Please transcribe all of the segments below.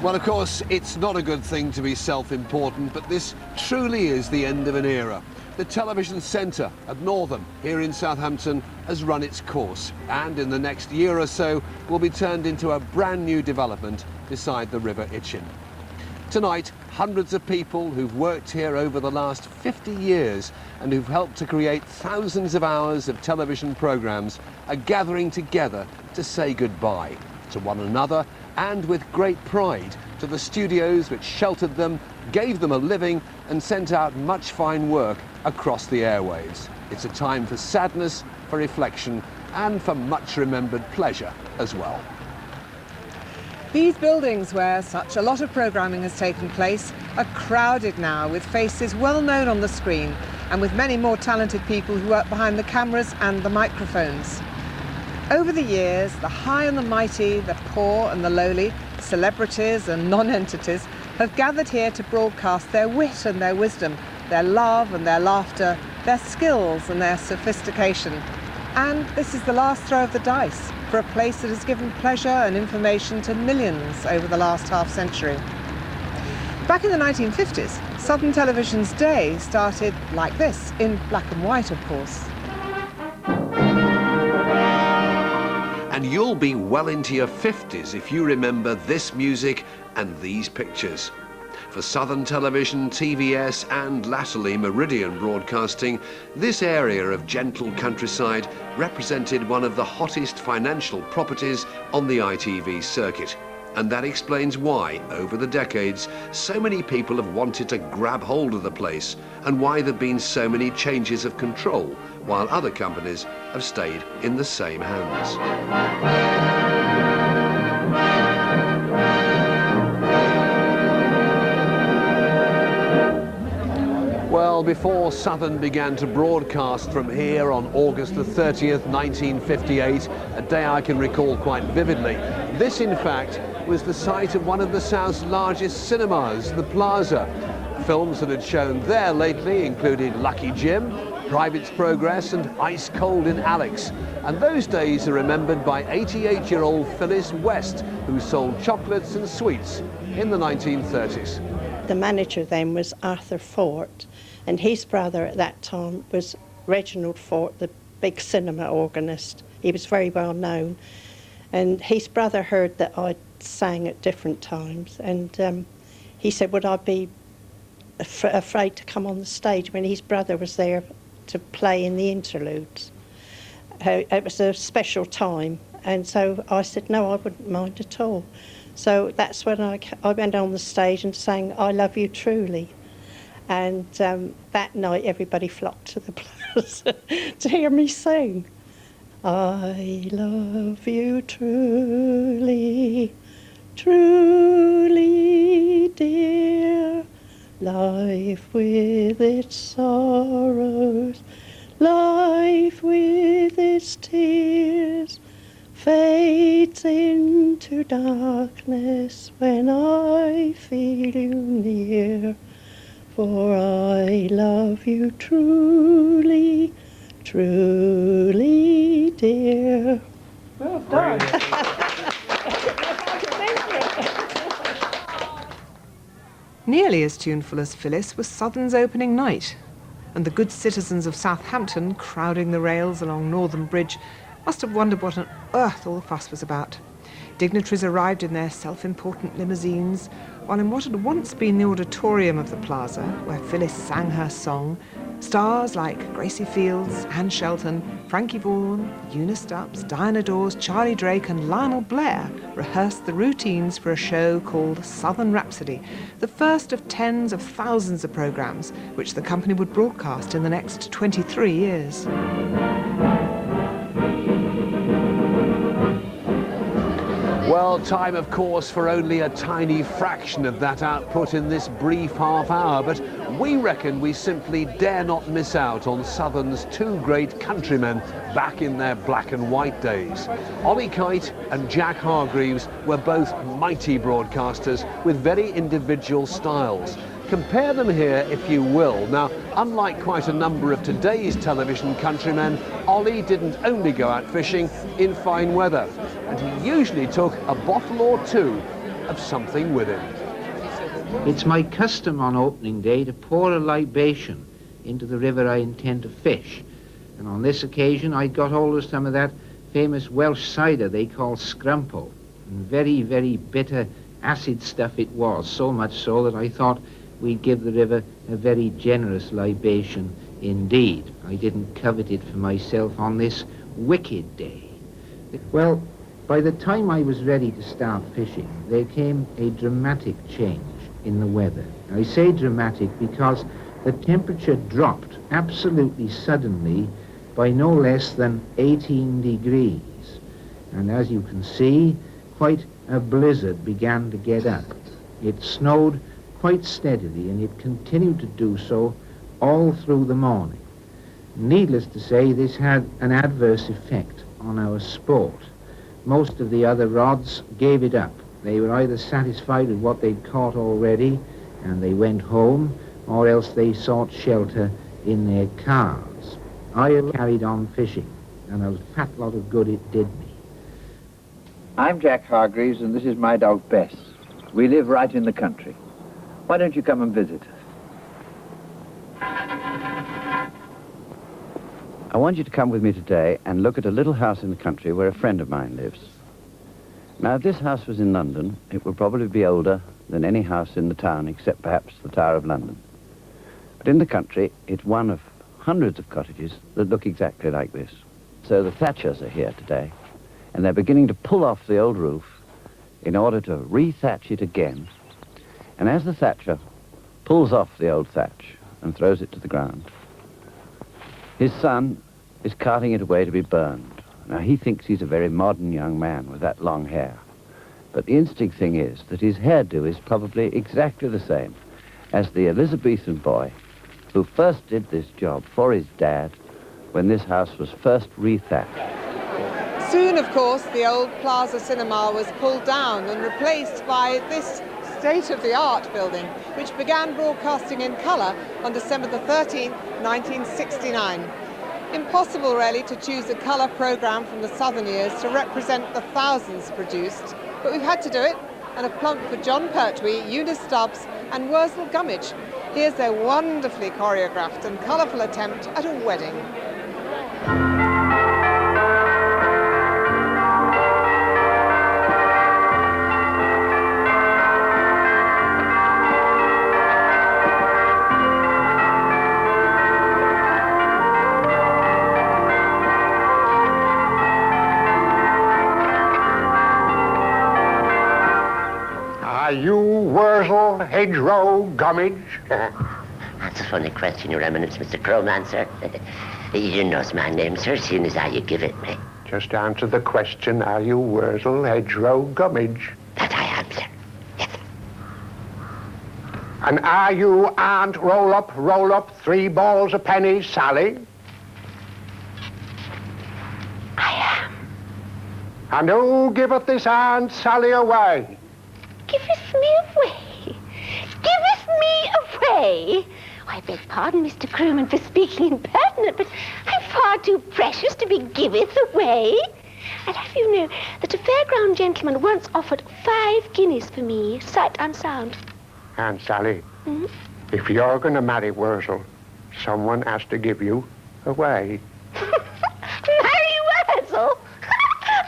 Well, of course, it's not a good thing to be self-important, but this truly is the end of an era. The television centre at Northern, here in Southampton, has run its course, and in the next year or so will be turned into a brand new development beside the River Itchen. Tonight, hundreds of people who've worked here over the last 50 years and who've helped to create thousands of hours of television programmes are gathering together to say goodbye to one another and with great pride to the studios which sheltered them, gave them a living and sent out much fine work across the airwaves. It's a time for sadness, for reflection and for much remembered pleasure as well. These buildings where such a lot of programming has taken place are crowded now with faces well known on the screen and with many more talented people who work behind the cameras and the microphones. Over the years, the high and the mighty, the poor and the lowly, celebrities and non-entities have gathered here to broadcast their wit and their wisdom, their love and their laughter, their skills and their sophistication. And this is the last throw of the dice for a place that has given pleasure and information to millions over the last half-century. Back in the 1950s, Southern Television's day started like this, in black and white, of course. And you'll be well into your 50s if you remember this music and these pictures. For Southern Television, TVS and latterly Meridian Broadcasting, this area of gentle countryside represented one of the hottest financial properties on the ITV circuit. And that explains why, over the decades, so many people have wanted to grab hold of the place and why there have been so many changes of control, while other companies have stayed in the same hands. Well, before Southern began to broadcast from here on August the 30th, 1958, a day I can recall quite vividly, this in fact was the site of one of the South's largest cinemas, the Plaza. Films that had shown there lately included Lucky Jim, Private's Progress and Ice Cold in Alex. And those days are remembered by 88-year-old Phyllis West, who sold chocolates and sweets in the 1930s. The manager then was Arthur Fort, and his brother at that time was Reginald Fort, the big cinema organist. He was very well known. And his brother heard that I sang at different times, and he said, would I be afraid to come on the stage when his brother was there to play in the interludes. It was a special time, and so I said, no, I wouldn't mind at all. So that's when I went on the stage and sang I Love You Truly. And that night everybody flocked to the Plaza to hear me sing. I love you truly, truly, dear, life with its sorrows, life with its tears, fades into darkness when I feel you near. For I love you truly, truly, dear. Well done. Nearly as tuneful as Phyllis was Southern's opening night, and the good citizens of Southampton, crowding the rails along Northern Bridge, must have wondered what on earth all the fuss was about. Dignitaries arrived in their self-important limousines, while in what had once been the auditorium of the Plaza, where Phyllis sang her song, stars like Gracie Fields, Anne Shelton, Frankie Vaughan, Eunice Stubbs, Diana Dawes, Charlie Drake and Lionel Blair rehearsed the routines for a show called Southern Rhapsody, the first of tens of thousands of programmes which the company would broadcast in the next 23 years. Well, time, of course, for only a tiny fraction of that output in this brief half hour, but we reckon we simply dare not miss out on Southern's two great countrymen back in their black and white days. Ollie Kite and Jack Hargreaves were both mighty broadcasters with very individual styles. Compare them here if you will. Now, unlike quite a number of today's television countrymen, Ollie didn't only go out fishing in fine weather, and he usually took a bottle or two of something within. It's my custom on opening day to pour a libation into the river I intend to fish. And on this occasion I got hold of some of that famous Welsh cider they call scrumpo. And very, very bitter acid stuff it was, so much so that I thought we'd give the river a very generous libation indeed. I didn't covet it for myself on this wicked day. Well, by the time I was ready to start fishing, there came a dramatic change in the weather. I say dramatic because the temperature dropped absolutely suddenly by no less than 18 degrees. And as you can see, quite a blizzard began to get up. It snowed quite steadily, and it continued to do so all through the morning. Needless to say, this had an adverse effect on our sport. Most of the other rods gave it up. They were either satisfied with what they'd caught already and they went home, or else they sought shelter in their cars. I carried on fishing, and a fat lot of good it did me. I'm Jack Hargreaves, and this is my dog Bess. We live right in the country. Why don't you come and visit us? I want you to come with me today and look at a little house in the country where a friend of mine lives. Now, if this house was in London, it would probably be older than any house in the town, except perhaps the Tower of London. But in the country, it's one of hundreds of cottages that look exactly like this. So the thatchers are here today, and they're beginning to pull off the old roof in order to re-thatch it again. And as the thatcher pulls off the old thatch and throws it to the ground, his son is carting it away to be burned. Now, he thinks he's a very modern young man with that long hair. But the interesting thing is that his hairdo is probably exactly the same as the Elizabethan boy who first did this job for his dad when this house was first re-thatched. Soon, of course, the old Plaza Cinema was pulled down and replaced by this state-of-the-art building, which began broadcasting in colour on December the 13th, 1969. Impossible, really, to choose a colour programme from the southern years to represent the thousands produced, but we've had to do it, and a plump for John Pertwee, Eunice Stubbs and Wurzel Gummidge. Here's their wonderfully choreographed and colourful attempt at a wedding. Are you Wurzel, Hedgerow, Gummidge? That's a funny question, Your Eminence, Mr. Crowman, sir. You knows my name, sir, as soon as how you give it me. Just answer the question, are you Wurzel, Hedgerow, Gummidge? That I am, sir. Yes, sir. And are you Aunt Roll-Up, 3 balls a penny, Sally? I am. And who giveth this Aunt Sally away? Giveth me away? Giveth me away? I beg pardon, Mr. Crewman, for speaking impertinent, but I'm far too precious to be giveth away. I'd have you know that a fairground gentleman once offered 5 guineas for me, sight and sound. Aunt Sally, if you're going to marry Wurzel, someone has to give you away. Marry Wurzel?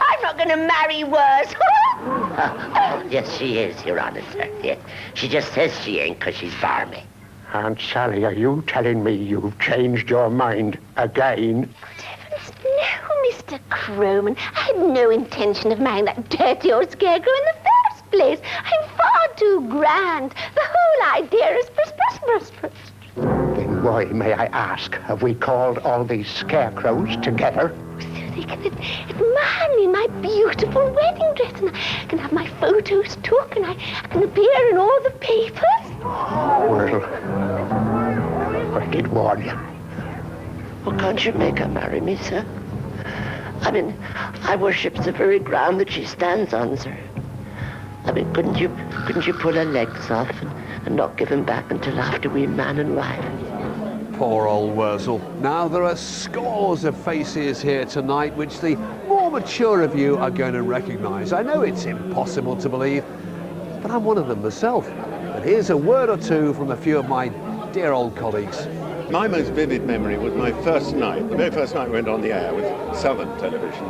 I'm not going to marry Wurzel. Oh, yes, she is, Your Honor, sir. Yes. She just says she ain't because she's barmy. Aunt Sally, are you telling me you've changed your mind again? Good heavens, no, Mr. Crowman. I had no intention of marrying that dirty old scarecrow in the first place. I'm far too grand. The whole idea is prosperous. Then why, may I ask, have we called all these scarecrows together? So they can admire me in my beautiful wedding dress, and I can have my photos took, and I can appear in all the papers. Well, I did warn you. Well, can't you make her marry me, sir? I mean, I worship the very ground that she stands on, sir. I mean, couldn't you pull her legs off and not give them back until after we're man and wife? Poor old Wurzel. Now, there are scores of faces here tonight which the more mature of you are going to recognise. I know it's impossible to believe, but I'm one of them myself. And here's a word or two from a few of my dear old colleagues. My most vivid memory was my first night, the very first night we went on the air with Southern Television.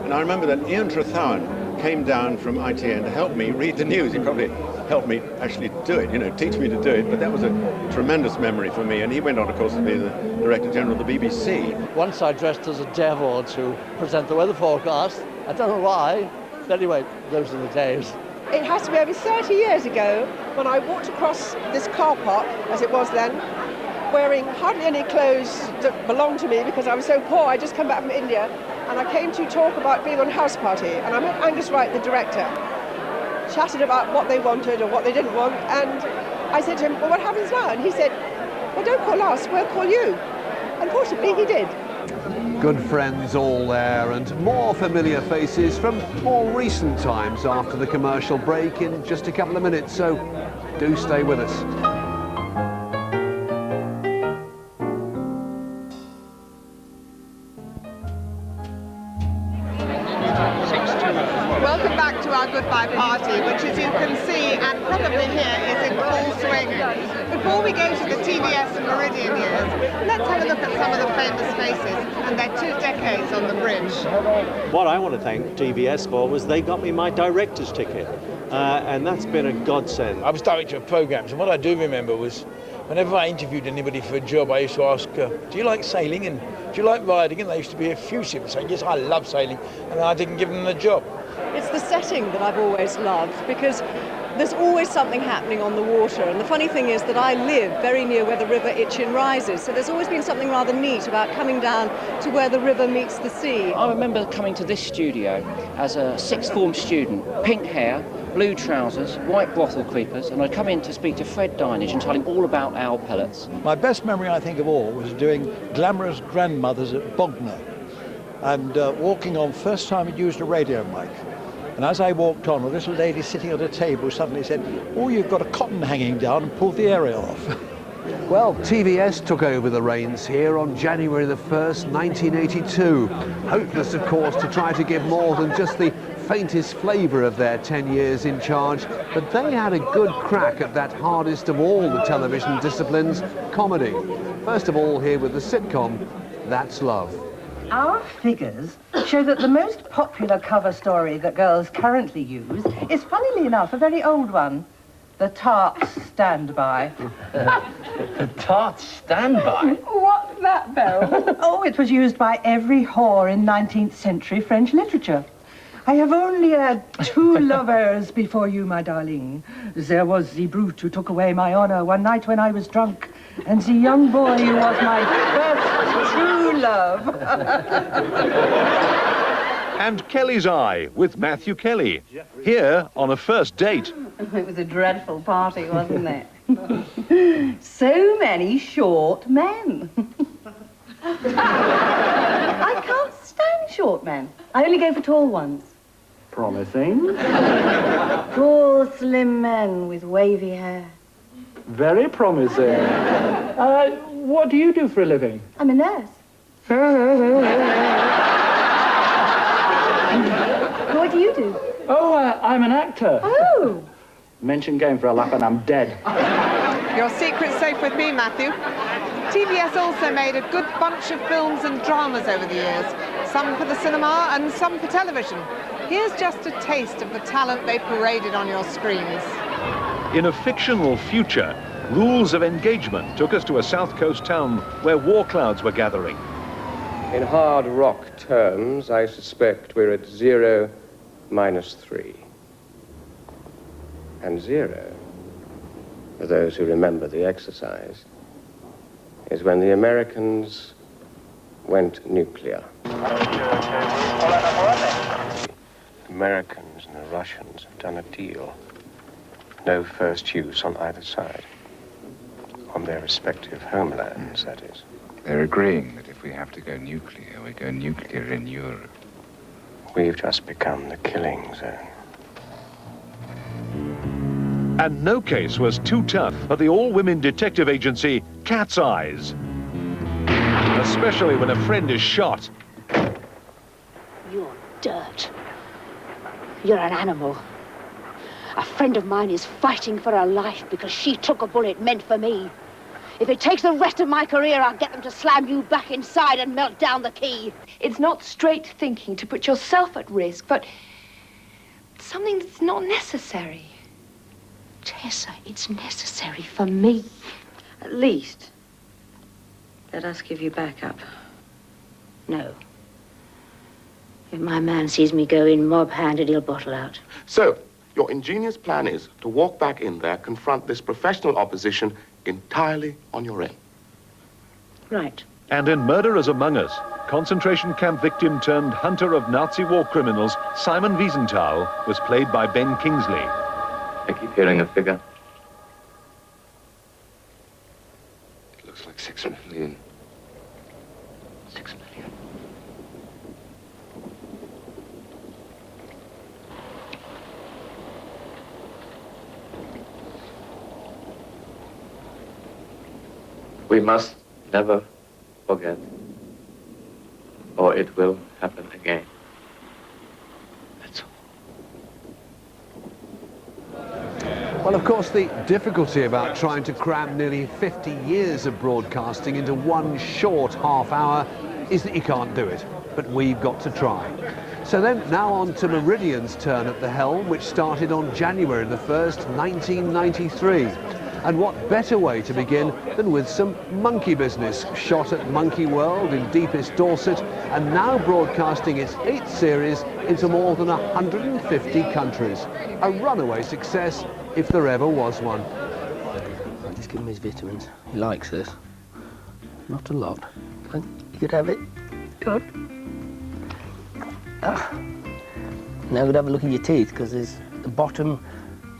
And I remember that Ian Trethowan came down from ITN to help me read the news. He probably helped me actually do it, you know, teach me to do it. But that was a tremendous memory for me. And he went on, of course, to be the Director General of the BBC. Once I dressed as a devil to present the weather forecast. I don't know why. But anyway, those are the days. It has to be over 30 years ago when I walked across this car park, as it was then, wearing hardly any clothes that belonged to me because I was so poor. I'd just come back from India, and I came to talk about being on House Party. And I met Angus Wright, the director, chatted about what they wanted or what they didn't want. And I said to him, well, what happens now? And he said, well, don't call us, we'll call you. Unfortunately, he did. Good friends all there, and more familiar faces from more recent times after the commercial break in just a couple of minutes, so do stay with us. Welcome back to our goodbye party, which, as you can see and probably hear, is in full swing. Before we go to the TVS and Meridian years, let's have a look at some of the famous faces and their 2 decades on the bridge. What I want to thank TVS for was they got me my director's ticket, and that's been a godsend. I was director of programmes, and what I do remember was whenever I interviewed anybody for a job, I used to ask, do you like sailing and do you like riding? And they used to be effusive and say, yes, I love sailing, and I didn't give them the job. It's the setting that I've always loved, because there's always something happening on the water. And the funny thing is that I live very near where the River Itchen rises, so there's always been something rather neat about coming down to where the river meets the sea. I remember coming to this studio as a sixth form student, pink hair, blue trousers, white brothel creepers, and I'd come in to speak to Fred Dinage and tell him all about our pellets. My best memory, I think, of all was doing Glamorous Grandmothers at Bognor, and walking on, first time I'd used a radio mic. And as I walked on, a little lady sitting at a table suddenly said, oh, you've got a cotton hanging down, and pulled the aerial off. Well, TVS took over the reins here on January the 1st, 1982. Hopeless, of course, to try to give more than just the faintest flavour of their 10 years in charge, but they had a good crack at that hardest of all the television disciplines, comedy. First of all, here with the sitcom, That's Love. Our figures show that the most popular cover story that girls currently use is, funnily enough, a very old one. The Tarts Stand By. The Tarts Stand By? What's that, Beryl? Oh, it was used by every whore in 19th century French literature. I have only had 2 lovers before you, my darling. There was the brute who took away my honor one night when I was drunk, and the young boy who was my first true love. And Kelly's Eye with Matthew Kelly, here on a first date. It was a dreadful party, wasn't it? So many short men. I can't stand short men. I only go for tall ones. Promising. Tall, slim men with wavy hair. Very promising. What do you do for a living? I'm a nurse. What do you do? Oh, I'm an actor. Oh. Mention going for a lap and I'm dead. Your secret's safe with me, Matthew. TVS also made a good bunch of films and dramas over the years, some for the cinema and some for television. Here's just a taste of the talent they paraded on your screens. In a fictional future, rules of engagement took us to a south coast town where war clouds were gathering. In hard rock terms, I suspect we're at 0 minus 3. And 0, for those who remember the exercise, is when the Americans went nuclear. Americans and the Russians have done a deal. No first use on either side. On their respective homelands, that is. They're agreeing that if we have to go nuclear, we go nuclear in Europe. We've just become the killing zone. And no case was too tough for the all-women detective agency, Cat's Eyes. Especially when a friend is shot. You're dirt. You're an animal. A friend of mine is fighting for her life because she took a bullet meant for me. If it takes the rest of my career, I'll get them to slam you back inside and melt down the key. It's not straight thinking to put yourself at risk, but something that's not necessary. Tessa, it's necessary for me. At least, let us give you backup. No. If my man sees me go in mob-handed, he'll bottle out. So, your ingenious plan is to walk back in there, confront this professional opposition entirely on your own. Right. And in Murderers Among Us, concentration camp victim turned hunter of Nazi war criminals, Simon Wiesenthal, was played by Ben Kingsley. I keep hearing a figure. It looks like 6 million. 6 million. We must never forget, or it will happen again. That's all. Well, of course, the difficulty about trying to cram nearly 50 years of broadcasting into one short half hour is that you can't do it, but we've got to try. So then, now on to Meridian's turn at the helm, which started on January the 1st, 1993. And what better way to begin than with some monkey business, shot at Monkey World in deepest Dorset, and now broadcasting its 8th series into more than 150 countries. A runaway success, if there ever was one. Just give him his vitamins. He likes this. Not a lot, but you could have it. Good. Now we'd have a look at your teeth, because there's the bottom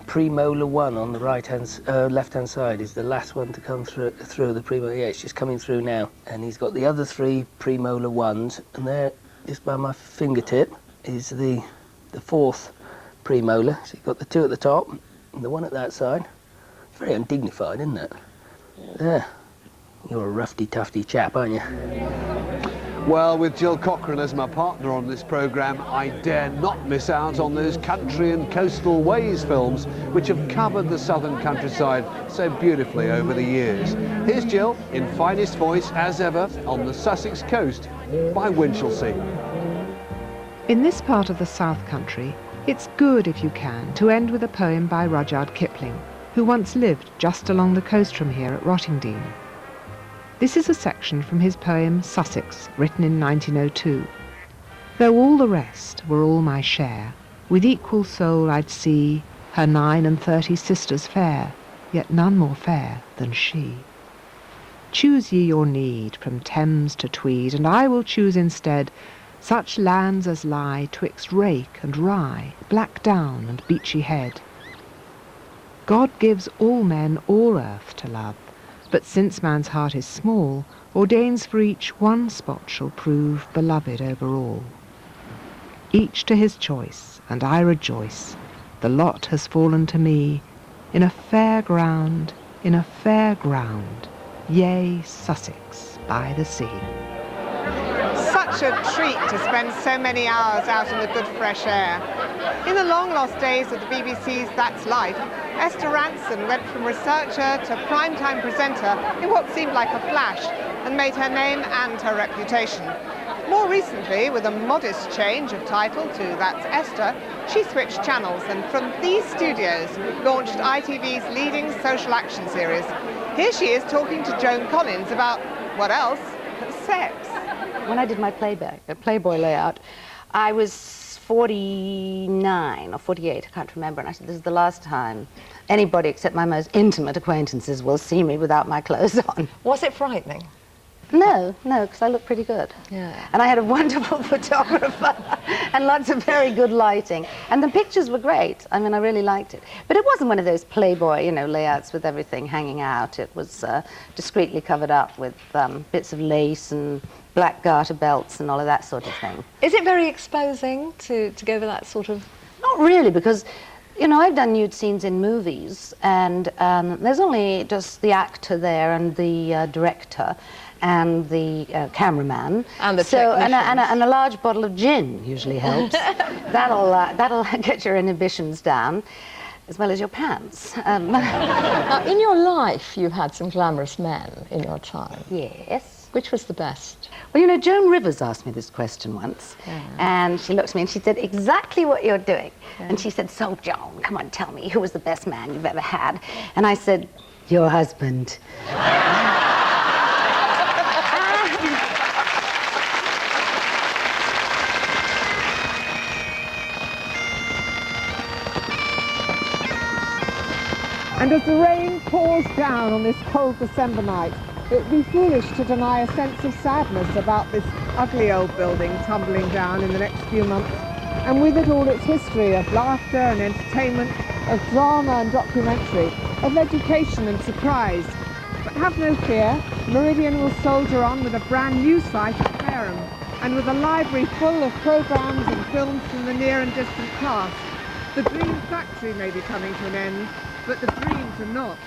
premolar one on the left-hand side is the last one to come through the premolar. Yeah, it's just coming through now. And he's got the other 3 premolar ones, and there, just by my fingertip, is the 4th premolar. So you've got the 2 at the top, and the 1 at that side. It's very undignified, isn't it? There. You're a roughy-tufty chap, aren't you? Well, with Jill Cochrane as my partner on this programme, I dare not miss out on those country and coastal ways films which have covered the southern countryside so beautifully over the years. Here's Jill in finest voice as ever on the Sussex coast by Winchelsea. In this part of the South Country, it's good, if you can, to end with a poem by Rudyard Kipling, who once lived just along the coast from here at Rottingdean. This is a section from his poem Sussex, written in 1902. Though all the rest were all my share, with equal soul I'd see her 39 sisters fair, yet none more fair than she. Choose ye your need from Thames to Tweed, and I will choose instead such lands as lie twixt Rake and Rye, Black Down and Beachy Head. God gives all men all earth to love, but since man's heart is small, ordains for each one spot shall prove beloved over all. Each to his choice, and I rejoice, the lot has fallen to me, in a fair ground, yea, Sussex by the sea. Such a treat to spend so many hours out in the good fresh air. In the long-lost days of the BBC's That's Life, Esther Ranson went from researcher to primetime presenter in what seemed like a flash and made her name and her reputation. More recently, with a modest change of title to That's Esther, she switched channels and from these studios launched ITV's leading social action series. Here she is talking to Joan Collins about, what else? Sex. When I did my Playboy layout, I was 49 or 48, I can't remember, and I said, this is the last time anybody except my most intimate acquaintances will see me without my clothes on. Was it frightening? No, because I look pretty good. Yeah. And I had a wonderful photographer and lots of very good lighting. And the pictures were great. I mean, I really liked it. But it wasn't one of those Playboy, layouts with everything hanging out. It was discreetly covered up with bits of lace and black garter belts and all of that sort of thing. Is it very exposing to go with that sort of... Not really, because, I've done nude scenes in movies, and there's only just the actor there and the director and the cameraman. And the technicians. And a large bottle of gin usually helps. That'll get your inhibitions down. as well as your pants. Now, in your life, you've had some glamorous men in your time. Yes. Which was the best? Well, you know, Joan Rivers asked me this question once, and she looked at me and she said, exactly what you're doing. And she said, so Joan, come on, tell me, who was the best man you've ever had? And I said, your husband. And as the rain pours down on this cold December night, it would be foolish to deny a sense of sadness about this ugly old building tumbling down in the next few months, and with it all its history of laughter and entertainment, of drama and documentary, of education and surprise. But have no fear, Meridian will soldier on with a brand new site at Fareham, and with a library full of programmes and films from the near and distant past. The Dream Factory may be coming to an end, but the dreams are not.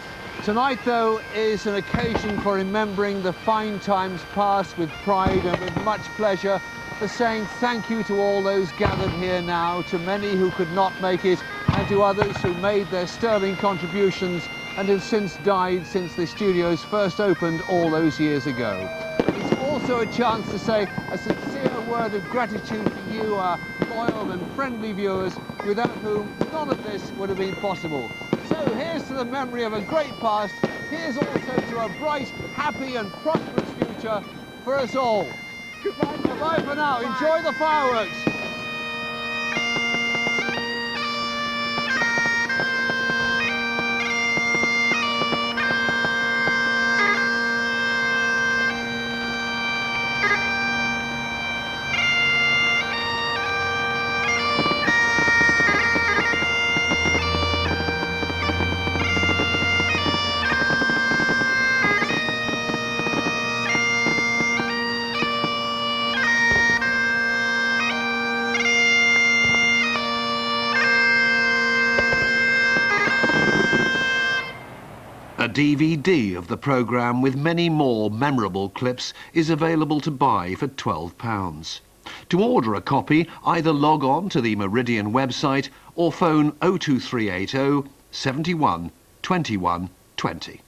Tonight, though, is an occasion for remembering the fine times past with pride and with much pleasure, for saying thank you to all those gathered here now, to many who could not make it, and to others who made their sterling contributions and have since died since the studios first opened all those years ago. It's also a chance to say a sincere word of gratitude to you, our loyal and friendly viewers, without whom none of this would have been possible. So here's to the memory of a great past. Here's also to a bright, happy and prosperous future for us all. Goodbye. Bye for now. Enjoy the fireworks. A DVD of the programme with many more memorable clips is available to buy for £12. To order a copy, either log on to the Meridian website or phone 02380 71 21 20.